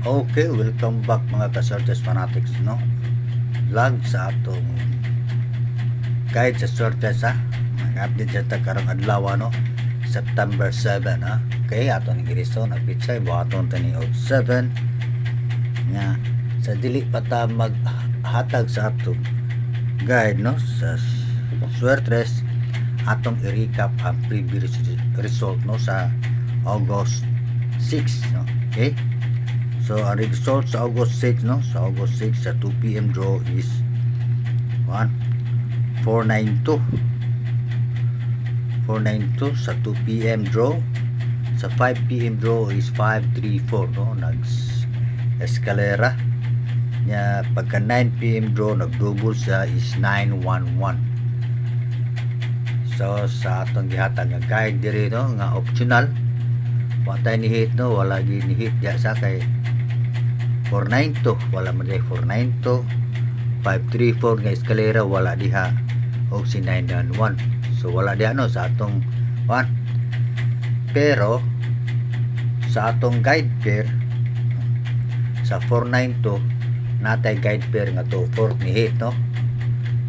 Okay, welcome back mga ka-Sortes Fanatics, no? Vlog sa atong guide sa Sortes, ha? Mag-update sa karong adlaw, no? September 7, ha? Okay, aton ni Giriso, nagpitsay, buhaton tani og 7. Nga, sa dili pa ta maghatag sa atong guide, no? Sa Sortes, atong i-recap ang previous result, no? Sa August 6, no? Okay? So, ang result sa August 6, no? Sa August 6, sa 2 p.m. draw is 492. 492 sa 2 p.m. draw. Sa 5 p.m. draw is 534, no? Nag-escalera. Nya, pagka 9 p.m. draw, nag-double siya is 911. So, sa atong gihatag nga guide diri, no? Nga optional. Wala ni hit, no? Wala ni hit ya sa kay 492, wala man di 492. 534 nga eskalera, wala diha, o si 991. So wala diha, no, sa atong one. Pero sa atong guide pair sa 492 natay guide pair nga 24 ni hit, no.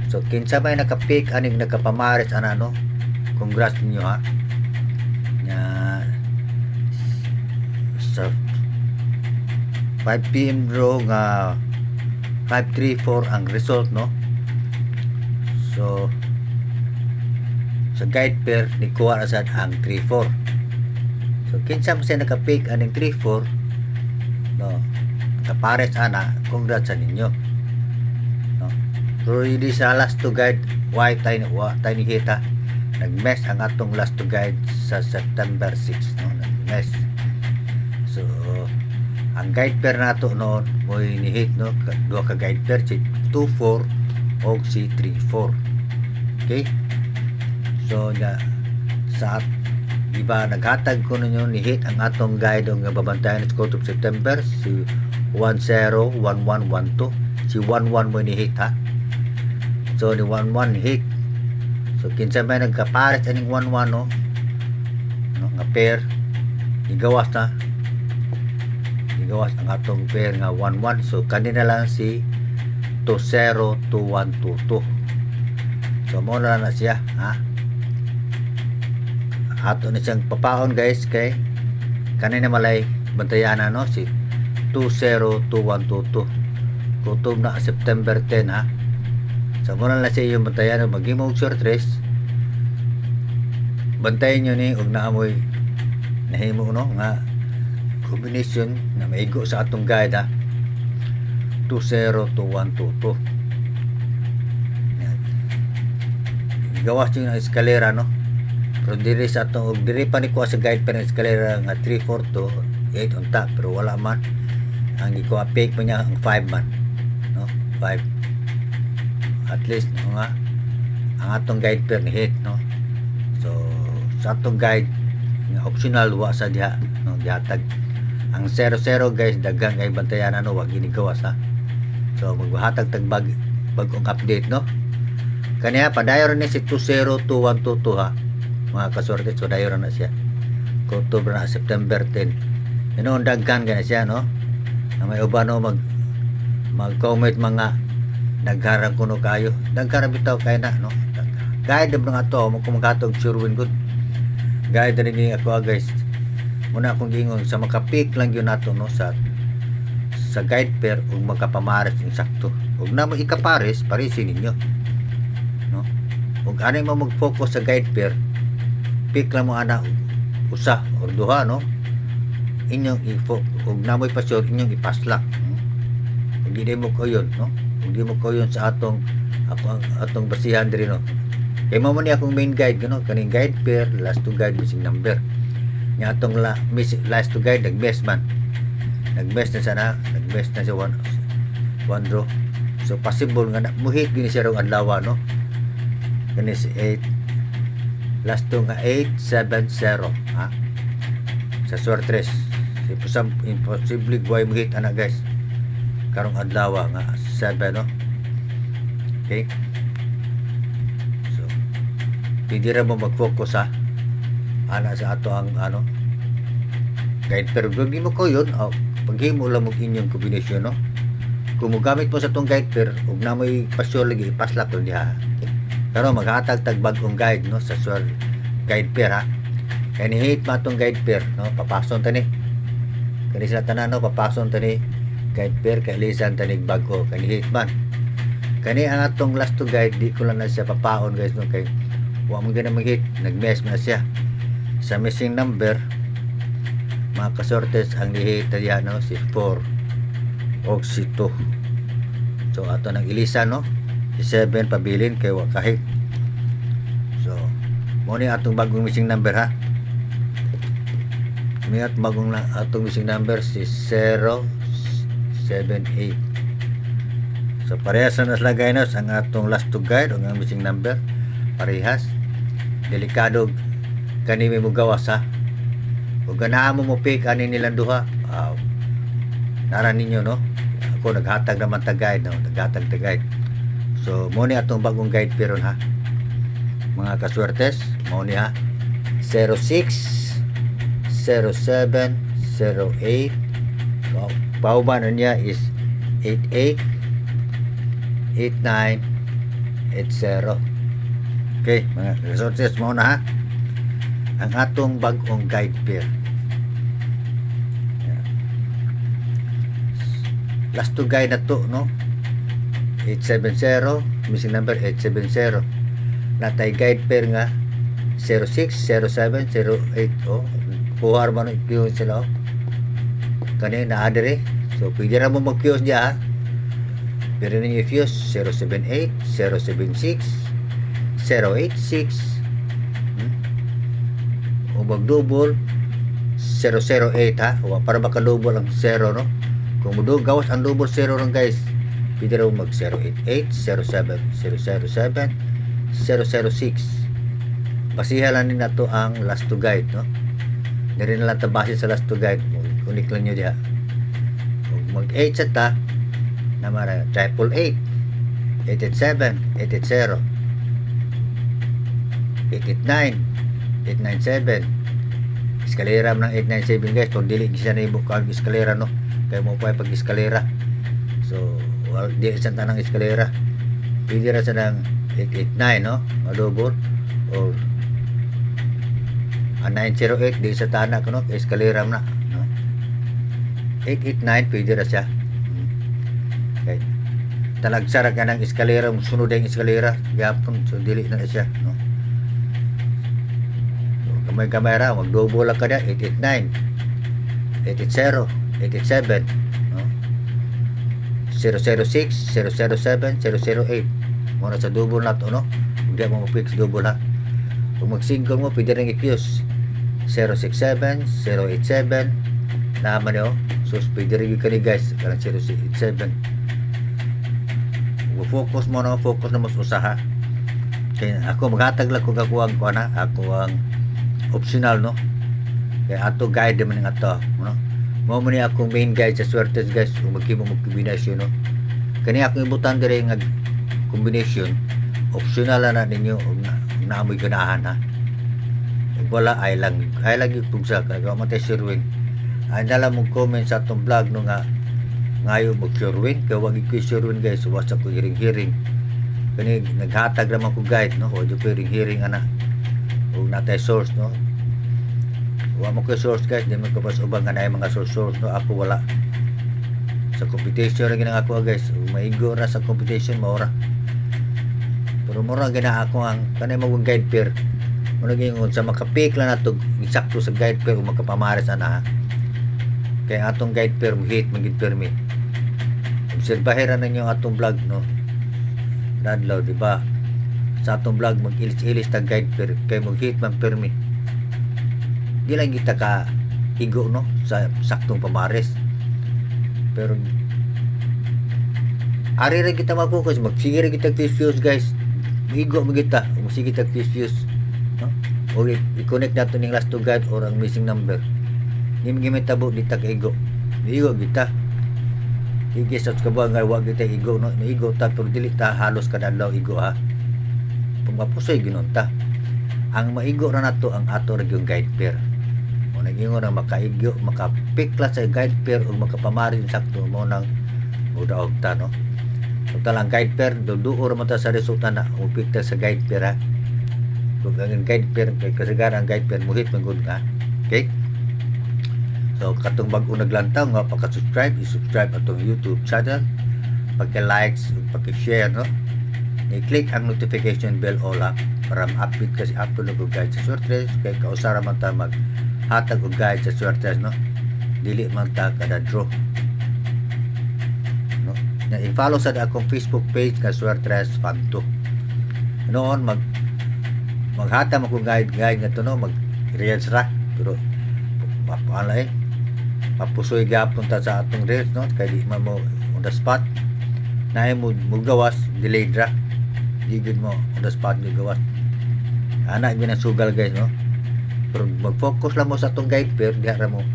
So kinsa may naka-pick aning nagkapamares ana, no, congrats ninyo, ha. Nya sa 5 p.m. draw nga 534 ang result, no. So sa guide pair ni kuha na sad ang 34. So kinsa man siya naka-pick aning 34, no, kapares ana, congrats sa ninyo, no. Pero hindi sa last to guide why tiny hita nag-mess ang atong last to guide sa September 6, no, nag-mess. So ang guide pair nato noon mo ni-hit, no, duha ka guide pair, si 24 o si 34. Okay, so nga sa iba naghatag ko ninyo ni-hit ang atong guide nga babantayan sa Court of September, si 101112, si 11 mo ni-hit, ha. So ni 11 hit. So kinsa may nagkapares aning 11, no, nga pair igawas na, igawas ang atong pair nga 11. So kanina lang si 202122. So mo na siya, ha. Ato na siyang papaon, guys, kay kanina malay bantayan na, no, si 202122 kutob na September 10, ha. So mo na siya yung bantayan, mag-imog short race. Bantayan nyo ni og naamoy nahimo, no, nga combination na maigo sa atong guide, ha. 202122. Gawas yung eskalera, no. Pero diri sa atong og diri pa ni kuha sa guide pa ng eskalera nga 342 8 on top, pero wala man ang ikuha pick pa niya ang 5 man, no, 5 at least, no, nga ang atong guide per ni hit, no. So sa atong guide nga optional wa sa diha, no, gihatag ang 00, guys, daghang kay bantayan, ano, wag ginigawas, ha. So maghatag tag bagong update, no. Kaniya padayon ni si 202122, ha, mga kasorte. So dayon na siya October na September 10. Ano daghan gana siya, no, na may uban, no, mag-comment mga nagharang kuno kayo, daghan bitaw kay na, no. Guide ng ato mo kumaghatog sure win good guide rin ako, guys. Muna akong gingon sa makapick lang yun nato, no, sa guide pair ug makapamares insakto. Ug na mo ikapares parisin ninyo, no. Ug ani mo mag-focus sa guide pair, pick lang mo ana usa or duha, no, inyong ug na mo ipasyor inyong ipaslak, ug di mo koyon, no, ug di mo koyon sa atong basihan diri, no. Kay mo ni akong main guide, no, kaning guide pair last to guide missing number nga atong last to guide nag-best man. Nag-best na sana, nag-best na siya one draw. So possible nga muhit gini siya rong adlaw, no. Kani si 8 last to nga 870, ha. Sa short race impossible buhay muhit ana, guys, karong adlaw nga 7, no. Okay, so hindi ra mo mag-focus, ha, ana sa ato ang ano guide, pero pag di mo ko yun, pag maghimo lang mo inyong kombinasyon, no? Kung mogamit mo sa tong guide pair ug na mo'y pasyo lagi ipaslap to diha. Pero maghatag tag bagong guide, no, sa sure guide pair, ha. Kaya ni hate ma tong guide pair, no, papason tani. Kani sila tanan, no, papason tani guide pair kay lisan tani bago kani hate man. Kani ang atong last to guide di ko lang na siya papaon, guys, no, kay wa mo gina mag-hit, nag-mess na siya. Sa missing number mga kasortes ang ni-hit diha, no, si 4 o si 2. So ato nang ilisa, no, si 7 pabilin kay wa kahit. So mo ni atong bagong missing number, ha. Mingat bagong atong missing number si 078. So parehas na naslagay na ang atong last to guide o ang missing number, parehas. Delikado kani may mugawas, ha. Ug ganahan mo pick ani nilang duha, nara ninyo, no, ako naghatag naman ta guide, no, naghatag ta guide. So mo ni atong bagong guide peron, ha, mga kaswertes. Mo ni, ha, 06 07 08. So, pauban niya is 88 89 80. Okay, mga resources mo na, ha, ang atong bagong guide pair. Last to guide na to, no, 870, missing number 870. Natay guide pair nga 06 07 08. Oh, kuhar man yung sila, oh, kani na adere. So pwede ra mo mag-fuse diya, ha. Pero ninyo i-fuse 078 076 086 o mag-double 008, ha, o para maka-double ang 0, no. Kung gawas ang double 0 ron, guys, pwede raw mag 088 07 007 006. Basihan lang din nato ang last to guide, no. Dari na lang tabase sa last to guide, kunik lang nyo diha. Kung mag 8 sa ta namara 888 887 880 889 897. Eskalera ng 897, guys. Kung dili siya na ibuka ang eskalera, no, kaya mo pa pag eskalera. So di isang tanang eskalera, pwede ra sa ng 889, no, madubol, or 908 di sa tanak, no, eskalera na, no. 889 pwede ra siya. Okay, talagsara ka ng eskalera, sunod ang eskalera gapon, so dili na siya, no. May kamera, mag-double lang ka na, 889 880 887, no? 006 007 008. Muna sa double na to, no. Hindi mo mag-fix double, ha. Kung mag-single mo, pwede rin i-fuse 067 087 naman nyo. So pwede rin ka ni, guys, karang 087. Focus mo, no, focus na mas usaha. Kaya ako maghatag lang kung ako ang optional, no. Kaya ato guide naman nga to, no. Mo man ni akong main guide sa swertes, guys, kung magkimo mo kombinasyon, no. Kani akong ibutan dire nga kombinasyon optional na ninyo og naamoy ganahan, ha. Ug wala ay lang yung tugsa kaya matay sirwing. Ay dala mo comment sa atong vlog, no, nga ngayo mo sirwing kaya wag ko sirwing, guys. Wasa ko hiring-hiring. Kani naghatag naman ko guide, no, o di ko hiring-hiring ana. O natay source, no. Wa mo ko source, guys, di mo ko pas ubang nga na mga source, no. Ako wala sa competition ra ginang ako, guys. Maigo ra sa competition maura. Pero mura gina ako ang kanay magong guide pair. Muna gingon sa makapick lang nato eksakto sa guide pair o makapamares ana, ha. Kaya atong guide pair mo hit magid permi. Obserbahin na ninyo atong vlog, no. Dadlaw, di ba? Sa atong vlog mag-ilis-ilis ta guide pair kay mo hit man permi. Di lang kita ka igo, no, sa saktong pamares. Pero ari ra kita mag-focus, magsige ra kita fuse, guys. Igo mo kita, magsige kita fuse, no. O i-connect nato ning last to guide or ang missing number. Di magimit tabo di ta igo. Igo kita. Igi sa kabuang nga wag kita igo, no. Igo ta pero dili ta halos kada adlaw igo, ha. Pagmapusoy ginon ta. Ang maigo ra nato ang ato ra yung guide pair. nagingon ang makaigyo makapikla sa guide pair o makapamarin sakto mo nang mudaog ta no. Total ang guide pair duduor man ta sa resulta na upikta sa guide pair ha. Kung ang guide pair kay kasagaran ang guide pair muhit man gud nga. Okay? So katong bag-o naglantaw nga paka-subscribe, i-subscribe atong YouTube channel, pagka-likes, pagka-share no. I-click ang notification bell all up para ma-update kasi upload og guide sa Swertres kay kausara man ta maghatag og guide sa Swertres no. Dili man ta kada draw. No. Na i-follow sa akong Facebook page nga Swertres Fanto. Noon maghatag ako guide nga to no, mag-reels ra pero mapala mapusoy gapon ta sa atong reels no kay di man mo on the spot na mo gawas delayed ra di gud mo on the spot di gawas ana gyud sugal guys no pero mag-focus lang mo sa atong guide pair diha ra mo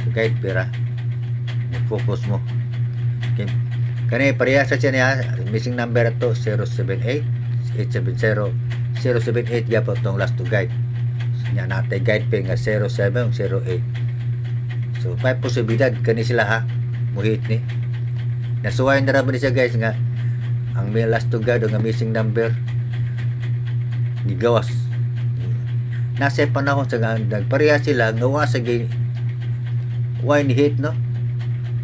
sa guide pair mag-focus mo okay. Kani pareha sa siya niya missing number ato 078-870-078 gyapon tong last to guide nya natay guide pair nga 0708. So, 5 posibilidad kani sila ha. Muhit ni. Nasuwayan na raman siya guys nga ang may last to guide o nga missing number ni gawas. Nasa panahon sa nga nagpareha sila nga wasa gay wine hit no.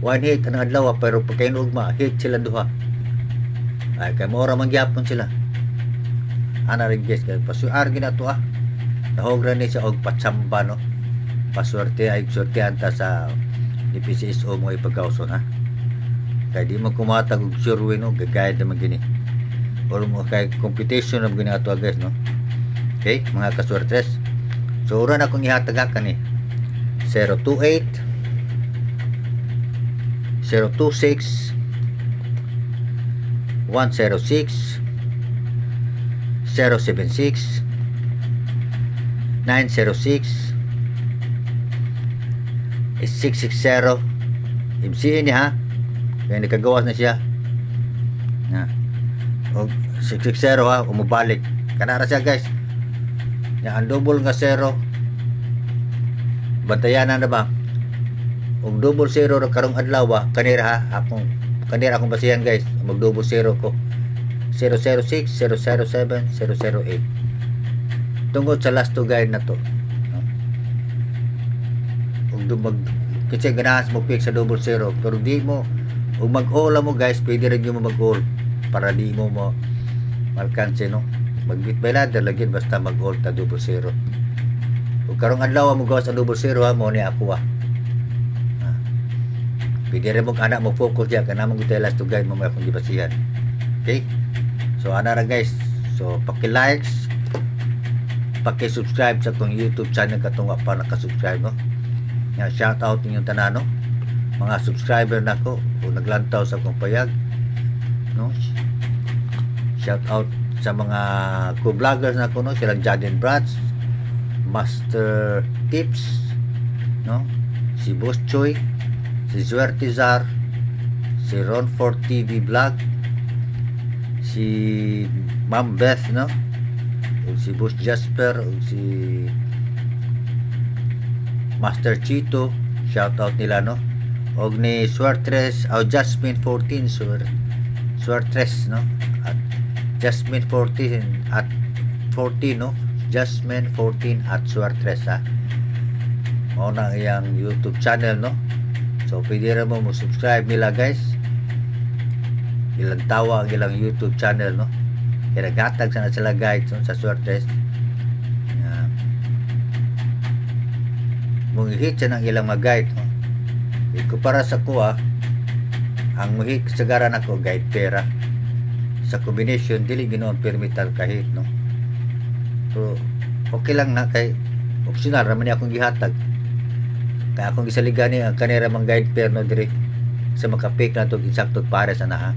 Wine hit ang adlaw pero pagkainugma hit sila duha. Ay kay mora man gyapon sila. Ana rin guys kay pasuar gina to Nahogra ni siya og patsamba no. Paswerte ay sortean ta sa DPCSO mo ipagkauson ha. Kaya di mo kumatag og survey no, gagayad naman gini. Or mo kay competition na gini ato guys no. Okay, mga kaswertres. So ura na akong ihatag ni 028 026 106 076 906 660 MCN niya ha kaya nakagawas na siya o 660 ha umubalik kanara siya guys ya, ang double nga 0 bantayan na ba og double 0 karong adlaw kanira ha akong basihan guys mag double 0 ko 006 007 008 tungod sa last to guide na to kasi ganahan mo pick sa double 0 pero di mo o mag-all mo guys pwede rin mo mag-all para di mo malkanse no mag-bit by ladder lagyan basta mag-all ta double 0 o karong adlaw mo gawas sa double 0 mo ni ako pwede rin mo anak mo focus dyan kana mo gutay last to guide mo may akong gibasihan okay so ana ra guys so paki-likes paki-subscribe sa tong YouTube channel katong wa pa naka-subscribe no. Ya, shout out ninyong tanan no. Mga subscriber nako o naglantaw sa akong payag no. Shout out sa mga co-vloggers nako no, sila Jaden Brats, Master Tips no, si Boss Choi, si Zwertizar, si Ron4 TV Vlog, si Ma'am Beth no, o si Boss Jasper, o si Master Chito, shout out nila no. Og ni Swertres o Jasmine 14 Swertres no. At Jasmine 14 at 14 no. Jasmine 14 at Swertres ha. Mao na iyang YouTube channel no. So pwede ra mo subscribe nila guys. Ilang tawa ang ilang YouTube channel no. Kaya gatag sana sila guys no, sa Swertres. Mong hit siya ng ilang mag-guide no? Iko para sa kuha ang muhit kasagaran ako guide pera sa combination dili ginoon permital kahit no so okay lang na kay optional raman akong gihatag kaya akong gisaligan ni ang kanira mang guide pair no diri sa makapik na to insakto para sa naha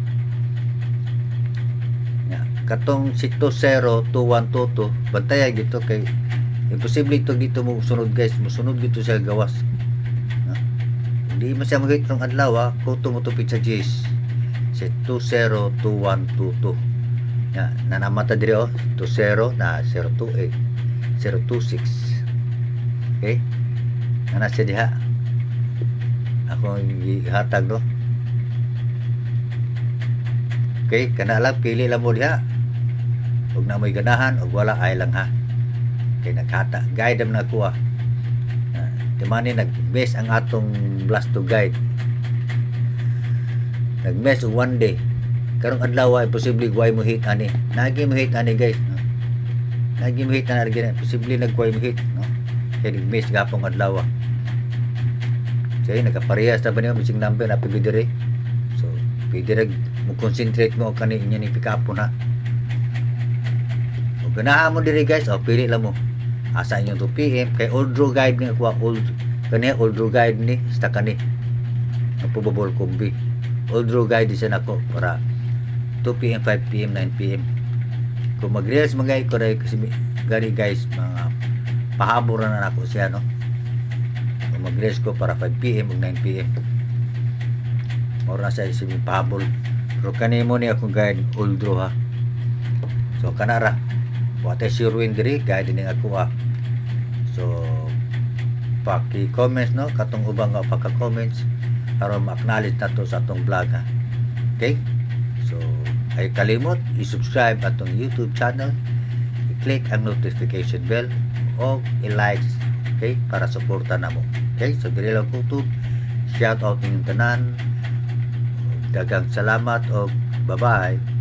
ya katong 602122 bantayan gito kay imposible ito dito mo sunod guys musunod dito sa gawas hindi mo siya mag-hit ng adlaw kuto mo tupit sa Jace sa 202122 nanamata diri 20 na 028 026 okay ana siya diha ako gihatag do. Okay, kana lang pili lang mo diha. Ug na mo'y ganahan ug wala ay lang ha. Kay naghata guide am na kuha. Timani nag-base ang atong blast to guide. Nag-mess og one day. Karong adlaw ay posible guay mo hit ani. Nagi mo hit ani guys. No? Nagi mo hit ani posible nagguay mo hit, no? Kay nag-miss gapong adlaw. Kaya nakaparehas na ba niyo missing number na pwede dire. So, pwede rin mo concentrate mo kani inya ni pick up na. O ganahan mo dire guys, o pili lang mo. Asa inyo 2 PM kay old draw guide ni ako old kani old draw guide ni sta kani. Napubabol kombi. Old draw guide din ako para 2 PM, 5 PM, 9 PM. Kung mag-reels magay ko rin kasi gani guys mga pahabol na ako siya no. Mag-rest ko para 5 PM ug 9 PM. Mura sa isip pahabol. Pero kanimo ni akong guide old draw ha. So kanara. Wate si Ruin diri guide ni ako ha. So paki-comments no katong ubang nga pagka-comments aron ma-acknowledge nato sa atong vlog ha. Okay? So ay kalimot i-subscribe atong YouTube channel. I-click ang notification bell o i-like, okay, para suporta namo. Okay, so dili lang kutub. Shout out ninyong tanan. Daghang salamat o bye-bye.